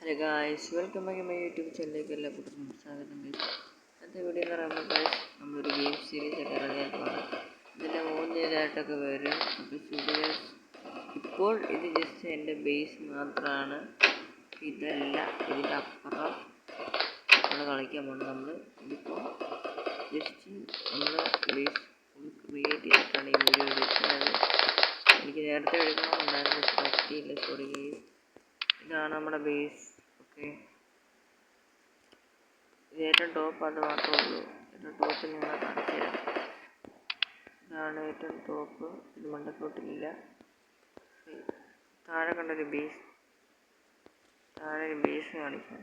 Hello guys, welcome back to my YouTube channel. എല്ലാവർക്കും സ്വാഗതം. ഇന്നത്തെ വീഡിയോ എന്ന് പറയുമ്പോൾ guys നമ്മളൊരു ഗെയിം സീരീസ് ഒക്കെ ഇറങ്ങാൻ പോവാണ്. ഇതിൻ്റെ മൂന്നിതായിട്ടൊക്കെ വരും. ഇപ്പോൾ ഇത് ജസ്റ്റ് എൻ്റെ ബേസ് മാത്രമാണ്. ഇതല്ല, ഇതിൻ്റെ അപ്പുറം നമ്മൾ കളിക്കാൻ പോകുന്നത്. നമ്മൾ ഇതിപ്പോൾ ജസ്റ്റ് നമ്മൾ ബേസ് ക്രിയേറ്റ് ചെയ്തിട്ടാണ് ഈ വീഡിയോ എടുക്കുന്നത്. എനിക്ക് നേരത്തെ എടുക്കണമെന്നുണ്ടായിരുന്നു, പക്ഷെ പറ്റിയില്ല, സോറി. ഇതാണ് നമ്മുടെ ബേസ്. ഓക്കെ, ഇത് ഏറ്റവും ടോപ്പ്, അത് മാത്രമേ ഉള്ളൂ. ഏറ്റവും ടോപ്പ് നിങ്ങളെ കാണിച്ചു തരാം. ഇതാണ് ഏറ്റവും ടോപ്പ്. ഇത് മണ്ടക്കോട്ടില്ല. താഴെ കണ്ടൊരു ബേസ്, താഴെ ഒരു ബേസ് കാണിക്കാം.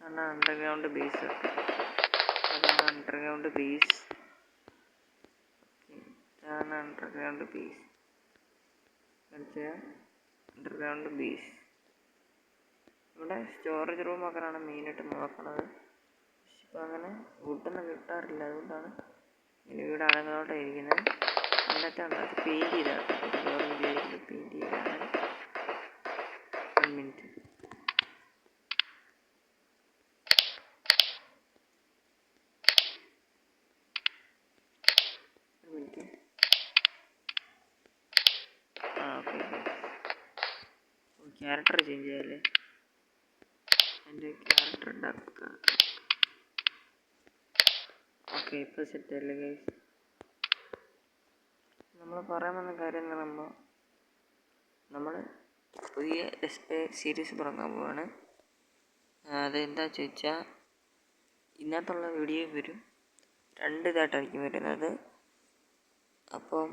അതാണ് അണ്ടർഗ്രൗണ്ട് ബേസ്. അതാണ് അണ്ടർഗ്രൗണ്ട് ബേസ്. ഇതാണ് അണ്ടർഗ്രൗണ്ട് ബേസ്. Underground base. ഇവിടെ സ്റ്റോറേജ് റൂമൊക്കെയാണ് മെയിനായിട്ട് നോക്കണത്. പക്ഷെ ഇപ്പോൾ അങ്ങനെ വുഡൊന്നും കിട്ടാറില്ല, അതുകൊണ്ടാണ് ഇങ്ങനെ വീട് അടങ്ങോട്ടായിരിക്കുന്നത്. അന്നത്തെ അത് പെയിൻറ്റ് ചെയ്താണ്, വേറെ വിചാരിക്കുന്നത് പെയിൻറ്റ് ചെയ്താണ്. 1 മിനിറ്റ്. ഓക്കെ, ക്യാരക്ടർ ചേഞ്ച് ചെയ്യാല്ലേ? എൻ്റെ ക്യാരക്ടർ ഉണ്ടാക്കുക. ഓക്കെ, ഇപ്പോൾ സെറ്റ് അല്ലേ ഗൈസ്? നമ്മൾ പറയാൻ വന്ന കാര്യം എന്ന് പറയുമ്പോൾ നമ്മൾ പുതിയ സീരീസ് തുടങ്ങാൻ പോവാണ്. അതെന്താ ചോദിച്ചാൽ ഇന്നത്തുള്ള വീഡിയോ വരും, 2 ഇതായിട്ടായിരിക്കും വരുന്നത്. അപ്പം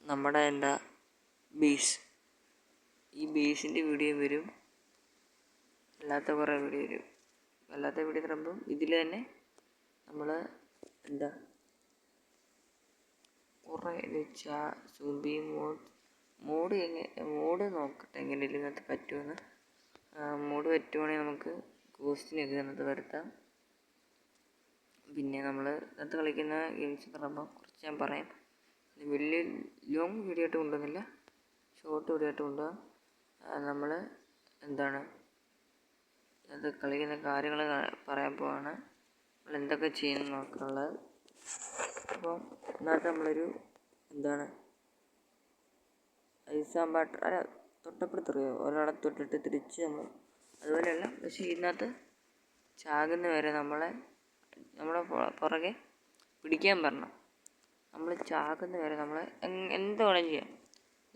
നമ്മുടെ ബേസ്, ഈ ബേസിൻ്റെ വീഡിയോ വരും, അല്ലാത്ത കുറേ വീഡിയോ വരും. അല്ലാത്ത വീഡിയോ തരുമ്പം ഇതിൽ തന്നെ നമ്മൾ കുറേ വെച്ചാൽ സൂംബി മോഡ് നോക്കട്ടെ എങ്ങനെയും ഇതിനകത്ത് പറ്റുമെന്ന്. മോഡ് പറ്റുവാണെങ്കിൽ നമുക്ക് കോസ്റ്റിനൊക്കെ ഇതിനകത്ത് വരുത്താം. പിന്നെ നമ്മൾ ഇതിനകത്ത് കളിക്കുന്ന ഗെയിംസ് എന്ന് പറയുമ്പോൾ കുറച്ച് ഞാൻ പറയാം. വലിയ ലോങ് വീഡിയോ ആയിട്ട് കൊണ്ടുവന്നില്ല, ഷോർട്ട് വീഡിയോ ആയിട്ട് കൊണ്ടുപോകാം. നമ്മൾ അത് കളിക്കുന്ന കാര്യങ്ങൾ പറയാൻ പോവാണ്. നമ്മൾ എന്തൊക്കെ ചെയ്യുന്നു നോക്കാനുള്ളത്. അപ്പം ഇതിനകത്ത് നമ്മളൊരു ഐസാമ്പാട്ട് അല്ല, തൊട്ടപ്പെടുത്തറിയോ, ഒരാളെ തൊട്ടിട്ട് തിരിച്ച് നമ്മൾ അതുപോലെയല്ല. പക്ഷേ ഇതിനകത്ത് ചാകുന്ന വരെ നമ്മളെ പുറകെ പിടിക്കാൻ പറഞ്ഞു. നമ്മൾ ചാകുന്ന വരെ നമ്മളെ എന്ത് വേണം ചെയ്യാം.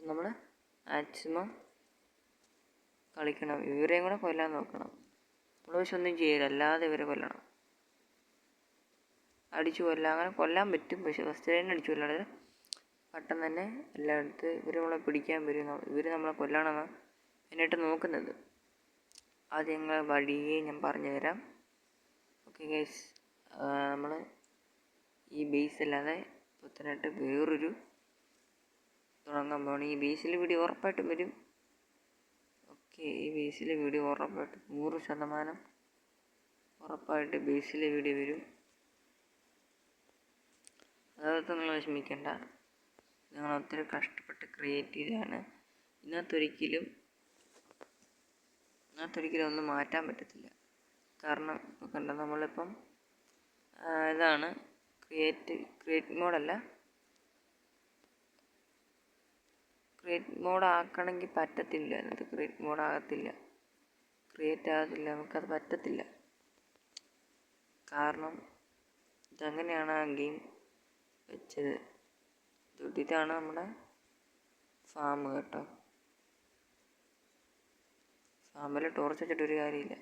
നമ്മൾ മാക്സിമം കളിക്കണം. ഇവരെയും കൂടെ കൊല്ലാൻ നോക്കണം. നമ്മൾ പക്ഷെ ഒന്നും ചെയ്യരുത്, അല്ലാതെ ഇവരെ കൊല്ലണം. അടിച്ചു കൊല്ലാം, അങ്ങനെ കൊല്ലാൻ പറ്റും. പക്ഷെ ഫസ്റ്റ് തന്നെ അടിച്ചു കൊല്ലാതെ പെട്ടെന്ന് തന്നെ എല്ലായിടത്ത് ഇവർ നമ്മളെ പിടിക്കാൻ വരും. ഇവർ നമ്മളെ കൊല്ലണമെന്നാണ് എന്നിട്ട് നോക്കുന്നത്. അത് ഞങ്ങൾ വഴിയെ ഞാൻ പറഞ്ഞു തരാം. ഓക്കെ ഗൈസ്, നമ്മൾ ഈ ബേസ് അല്ലാതെ പുത്തനായിട്ട് വേറൊരു തുടങ്ങാൻ പോകണം. ഈ ബേസിൽ വീഡിയോ ഉറപ്പായിട്ടും വരും. ഓക്കെ, ഈ ബേസിലെ വീഡിയോ ഉറപ്പായിട്ടും 100% ഉറപ്പായിട്ട് ബേസിലെ വീഡിയോ വരും. അതൊക്കെ നിങ്ങൾ വിഷമിക്കേണ്ട. ഞങ്ങൾ ഒത്തിരി കഷ്ടപ്പെട്ട് ക്രിയേറ്റ് ചെയ്തതാണ്. ഇതിനകത്തൊരിക്കലും ഒന്നും മാറ്റാൻ പറ്റത്തില്ല. കാരണം ഇപ്പോൾ കണ്ട, നമ്മളിപ്പം ഇതാണ് ക്രിയേറ്റ് മോഡല്ല. ക്രിയേറ്റ് മോഡ് ആക്കണമെങ്കിൽ പറ്റത്തില്ല. എന്നിട്ട് ക്രിയേറ്റ് മോഡ് ആകത്തില്ല, ക്രിയേറ്റ് ആകത്തില്ല, നമുക്കത് പറ്റത്തില്ല. കാരണം ഇതങ്ങനെയാണ് ആ ഗെയിം വെച്ചത്. ഇതാണ് നമ്മുടെ ഫാം കേട്ടോ. ഫാമിൽ ടോർച്ച് വെച്ചിട്ടൊരു കാര്യമില്ല.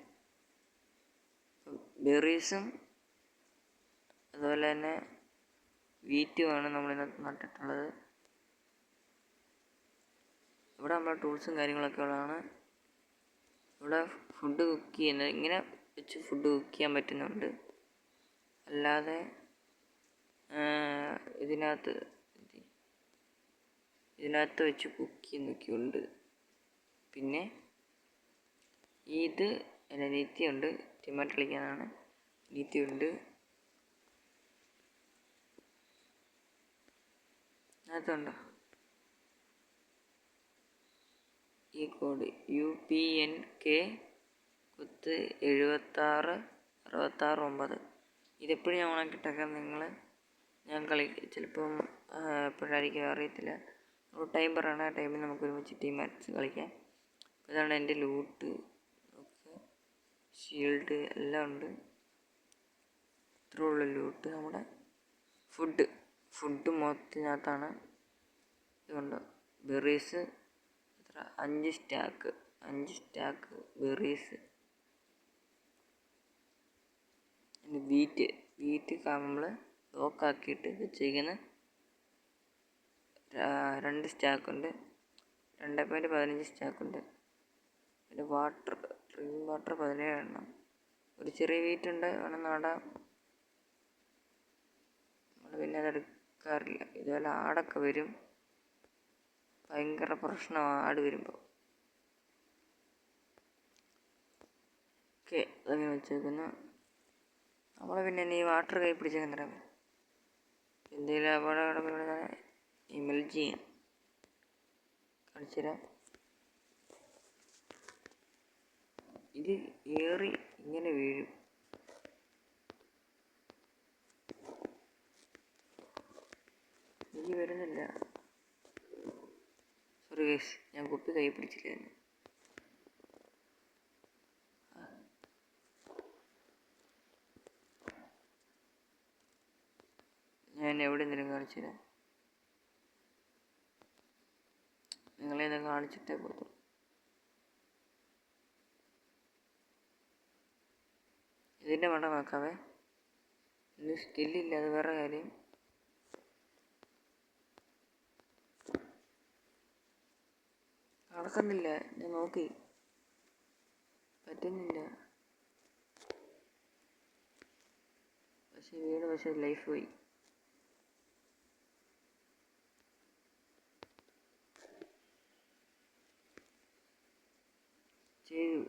ബെറീസും അതുപോലെ തന്നെ വീറ്റുമാണ് നമ്മളിതിനകത്ത് നട്ടിട്ടുള്ളത്. ഇവിടെ നമ്മുടെ ടൂൾസും കാര്യങ്ങളൊക്കെ ഉള്ളതാണ്. ഇവിടെ ഫുഡ് കുക്ക് ചെയ്യുന്നത് ഇങ്ങനെ വെച്ച് ഫുഡ് കുക്ക് ചെയ്യാൻ പറ്റുന്നുണ്ട്. അല്ലാതെ ഇതിനകത്ത് വെച്ച് കുക്ക് ചെയ്യുന്നൊക്കെ ഉണ്ട്. പിന്നെ ഇത് എൻ്റെ നീത്തിയുണ്ട്, ടീമായിട്ട് കളിക്കാനാണ്. നീത്തിയുണ്ട്. അതുണ്ടോ ഈ കോഡ് UPNK 76 66 9. ഇതെപ്പോഴും ഞാൻ ഓണാക്കിയിട്ടേക്കാം. ഞാൻ ചിലപ്പം എപ്പോഴായിരിക്കും അറിയത്തില്ല. ടൈം പറയണ ആ ടൈമിൽ നമുക്ക് ഒരുമിച്ച് ടീം മാച്ച് കളിക്കാം. ഇതാണ് എൻ്റെ ലൂട്ട്. ഓക്കെ, ഷീൽഡ് എല്ലാം ഉണ്ട്. ഇത്രയുള്ള ലൂട്ട്. നമ്മുടെ ഫുഡ് മൊത്തത്തിനകത്താണ്. ഇതുകൊണ്ട് ബെറീസ് എത്ര 5 സ്റ്റാക്ക് ബെറീസ്. പിന്നെ വീറ്റ് നമ്മൾ ലോക്കാക്കിയിട്ട് വെച്ചേക്കുന്ന 2 സ്റ്റാക്കുണ്ട്. 2.15 സ്റ്റാക്കുണ്ട്. പിന്നെ ഡ്രിങ്കിങ് വാട്ടർ 17 എണ്ണം. ഒരു ചെറിയ വീറ്റുണ്ട്, വേണം നടാം. നമ്മൾ പിന്നെ അതെടുക്കാറില്ല. ഇതുപോലെ ആടൊക്കെ വരും, ഭയങ്കര പ്രശ്നമാണ് ആട് വരുമ്പോൾ. ഓക്കെ, അതങ്ങനെ വെച്ചേക്കുന്നു. നമ്മൾ പിന്നെ ഈ വാട്ടർ കൈ പിടിച്ചേക്കാൻ തരാം. എന്തെങ്കിലും അവിടെ ഇമൽജ് ചെയ്യാം. കാണിച്ചുതരാം. ഇത് ഏറി ഇങ്ങനെ വീഴും. എനിക്ക് വരുന്നില്ല. സോറി ഗൈസ്, ഞാൻ കുപ്പി കൈ പിടിച്ചില്ലായിരുന്നു. ഞാൻ എവിടെ എന്തെങ്കിലും കാണിച്ചു തരാം. നിങ്ങളെ കാണിച്ചിട്ടേ പോകത്തുള്ളൂ. ഇതിൻ്റെ മണ്ട നോക്കാവേ. ഇത് സ്കില്ലില്ല, അത് വേറെ കാര്യം. നടക്കുന്നില്ല, ഞാൻ നോക്കി, പറ്റുന്നില്ല. പക്ഷെ ലൈഫ് പോയി. ചെയ്തു.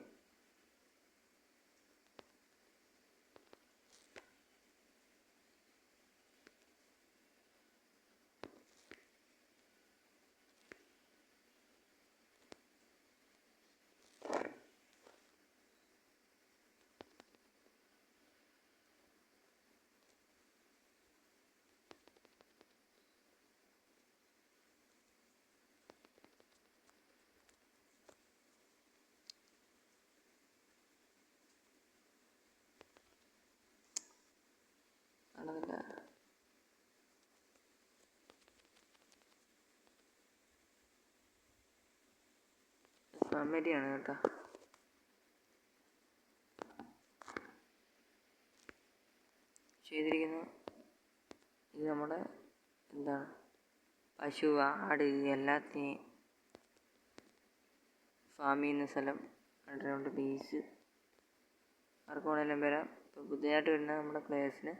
നടന്നില്ല. ഫാമിലിയാണ് കേട്ടോ. ചെയ്തിരിക്കുന്നു. ഇത് നമ്മുടെ എന്താണ് പശു, ആട് എല്ലാത്തിനെയും ഫാം ചെയ്യുന്ന സ്ഥലം. Underground base. ആർക്ക് വേണമെങ്കിലും വരാം. ഇപ്പോൾ പുതിയതായിട്ട് വരുന്ന നമ്മുടെ പ്ലേയേഴ്സിന്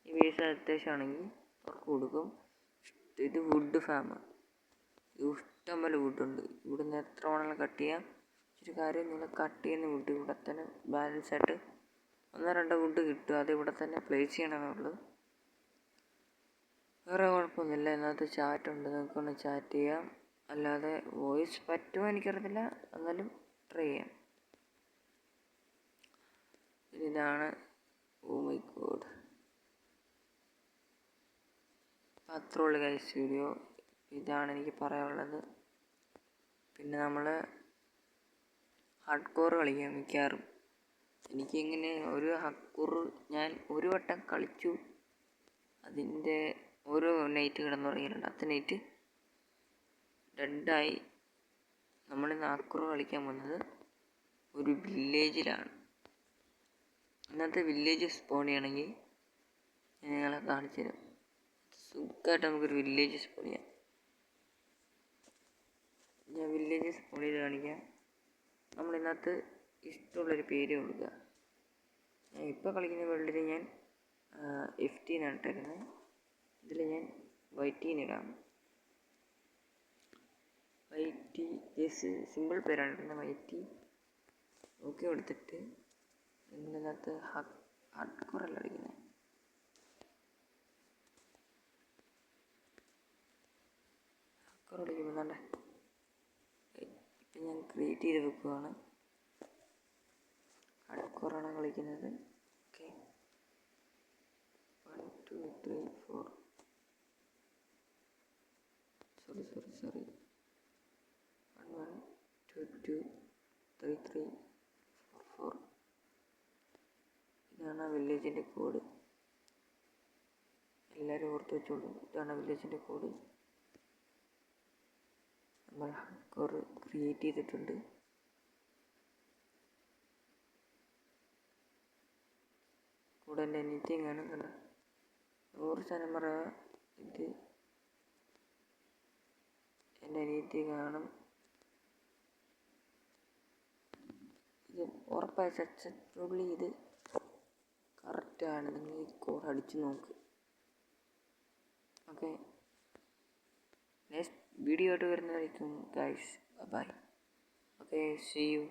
ഈ ബേസ് അത്യാവശ്യമാണെങ്കിൽ അവർക്ക് കൊടുക്കും. ഇത് വുഡ് ഫാം. ഇഷ്ടം പോലെ വുഡുണ്ട്. ഇവിടുന്ന് എത്ര വേണമെങ്കിലും കട്ട് ചെയ്യാം. ഒരു കാര്യം, നിങ്ങൾ കട്ട് ചെയ്യുന്ന വുഡ് ഇവിടെ തന്നെ ബാലൻസ് ആയിട്ട് 1-2 വുഡ് കിട്ടും. അത് ഇവിടെ തന്നെ പ്ലേസ് ചെയ്യണമെന്നുള്ളൂ. വേറെ കുഴപ്പമൊന്നുമില്ല. ഇതിനകത്ത് ചാറ്റുണ്ട്, നിങ്ങൾക്കൊന്ന് ചാറ്റ് ചെയ്യാം. അല്ലാതെ വോയിസ് പറ്റുമോ എനിക്കറിയത്തില്ല, എന്നാലും ട്രൈ ചെയ്യാം. ഇതാണ്. Oh my god. അത്രയുള്ള ഗൈസ് വീഡിയോ. ഇതാണ് എനിക്ക് പറയാനുള്ളത്. പിന്നെ നമ്മൾ ഹാർഡ് കോർ കളിക്കാം മിക്കവാറും. എനിക്കിങ്ങനെ ഒരു ഹക്കൂർ ഞാൻ ഒരു വട്ടം കളിച്ചു. അതിൻ്റെ ഓരോ നൈറ്റ് കിടന്നുറങ്ങിയിട്ടുണ്ട്. 10 നൈറ്റ് ഡെഡായി. നമ്മളിന്ന് ഹക്കൂർ കളിക്കാൻ പോകുന്നത് ഒരു വില്ലേജിലാണ്. ഇന്നത്തെ വില്ലേജ് സ്പോൺ ചെയ്യണമെങ്കിൽ ഞാൻ നിങ്ങളെ കാണിച്ചു തരാം. സുഖമായിട്ട് നമുക്കൊരു വില്ലേജ് സ്പോൺ ചെയ്യാം. ഞാൻ വില്ലേജ് സ്പോൺ ചെയ്ത് കാണിക്കാം. നമ്മളിതിനകത്ത് ഇഷ്ടമുള്ളൊരു പേര് കൊടുക്കുക. ഞാൻ ഇപ്പോൾ കളിക്കുന്ന വേൾഡിൽ ഞാൻ FT എന്നാണ് ഇട്ടേക്കുന്നത്. ഇതിൽ ഞാൻ YT ഇടാം. YT ജസ്റ്റ് സിമ്പിൾ പേരാണ് ഇടുന്നത്, YT. ഓക്കെ കൊടുത്തിട്ട് നിങ്ങളിതിനകത്ത് ഹാർഡ്കോറല്ല കളിക്കുന്നത്. ഹാർഡ്കോർ കളിക്കുമ്പോൾ തന്നെ ഇപ്പം ഞാൻ ക്രിയേറ്റ് ചെയ്ത് വെക്കുകയാണ്. സ്കോറാണ് കളിക്കുന്നത്. Okay, 1 2 3 4 sorry 1 1 2 2 3 3 4 4. ഇതാണ് ആ വില്ലേജിൻ്റെ കോഡ്. എല്ലാവരും ഓർത്ത് വെച്ചോളൂ, ഇതാണ് വില്ലേജിൻ്റെ കോഡ്. നമ്മൾ ഹഡ്കോർ ക്രിയേറ്റ് ചെയ്തിട്ടുണ്ട്. കൂടെ എൻ്റെ അനിയത്തിയും കാണും. കണ്ട 100% പറയാ, ഇത് എൻ്റെ അനിയത്തി കാണും. ഇത് ഉറപ്പായി സക്സസ്ഫുള്ളി ഇത് കറക്റ്റാണ്. നിങ്ങൾ ഈ കോഡ് അടിച്ച് നോക്ക്. ഓക്കെ, നെക്സ്റ്റ് വീഡിയോ ആയിട്ട് വരുന്നതായിരിക്കും guys. Bye. Okay, see U.